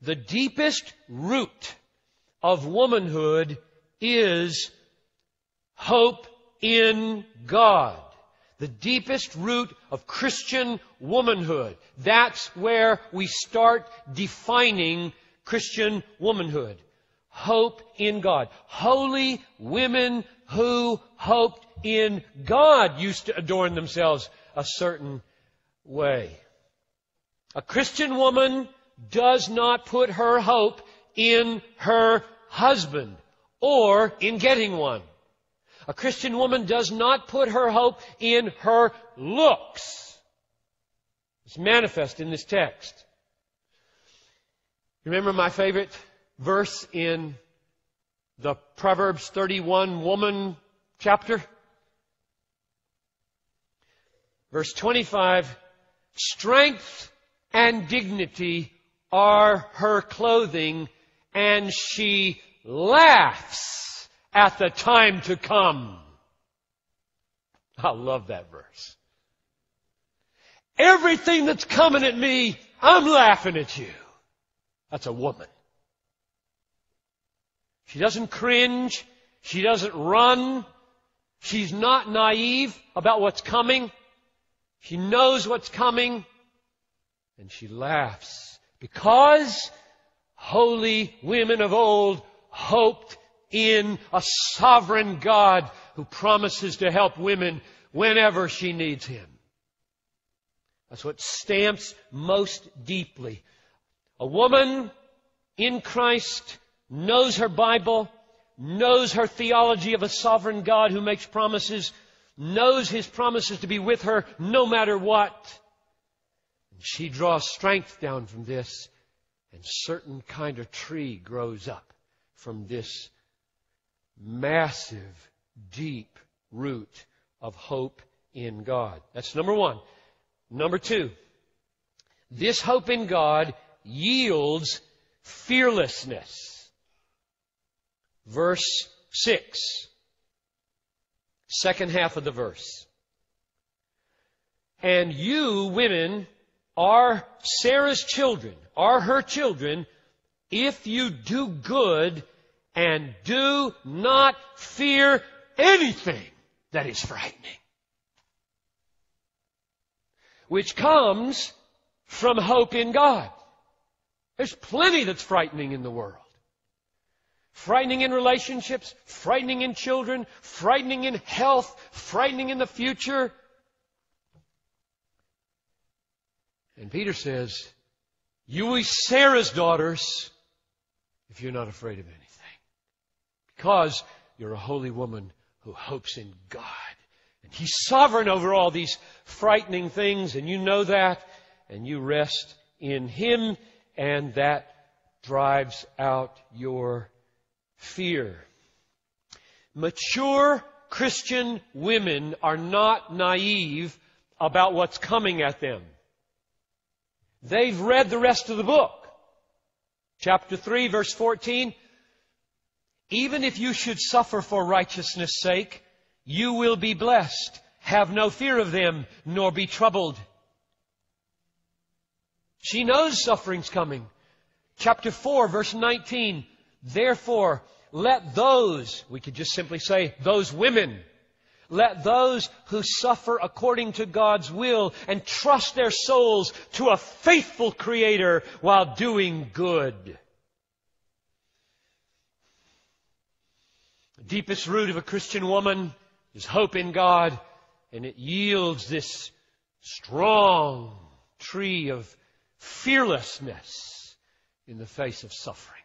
the deepest root of womanhood is hope in God. The deepest root of Christian womanhood. That's where we start defining Christian womanhood. Hope in God. Holy women who hoped in God used to adorn themselves a certain way. A Christian woman does not put her hope in her husband or in getting one. A Christian woman does not put her hope in her looks. It's manifest in this text. Remember my favorite verse in the Proverbs 31 woman chapter? Verse 25, strength and dignity are her clothing, and she laughs at the time to come. I love that verse. Everything that's coming at me, I'm laughing at you. That's a woman. She doesn't cringe. She doesn't run. She's not naive about what's coming. She knows what's coming. And she laughs because holy women of old hoped in a sovereign God who promises to help women whenever she needs Him. That's what stamps most deeply. A woman in Christ knows her Bible, knows her theology of a sovereign God who makes promises, knows His promises to be with her no matter what. She draws strength down from this, and a certain kind of tree grows up from this massive, deep root of hope in God. That's number one. Number two, this hope in God yields fearlessness. Verse 6, second half of the verse. And you, women, are Sarah's children, are her children, if you do good and do not fear anything that is frightening. Which comes from hope in God. There's plenty that's frightening in the world. Frightening in relationships, frightening in children, frightening in health, frightening in the future. And Peter says, you will be Sarah's daughters if you're not afraid of anything. Because you're a holy woman who hopes in God. And He's sovereign over all these frightening things, and you know that, and you rest in Him, and that drives out your fear. Mature Christian women are not naive about what's coming at them. They've read the rest of the book. Chapter 3, verse 14. Even if you should suffer for righteousness' sake, you will be blessed. Have no fear of them, nor be troubled. She knows suffering's coming. Chapter 4, verse 19. Therefore, let those, we could just simply say, those women, let those who suffer according to God's will and trust their souls to a faithful Creator while doing good. The deepest root of a Christian woman is hope in God, and it yields this strong tree of fearlessness in the face of suffering.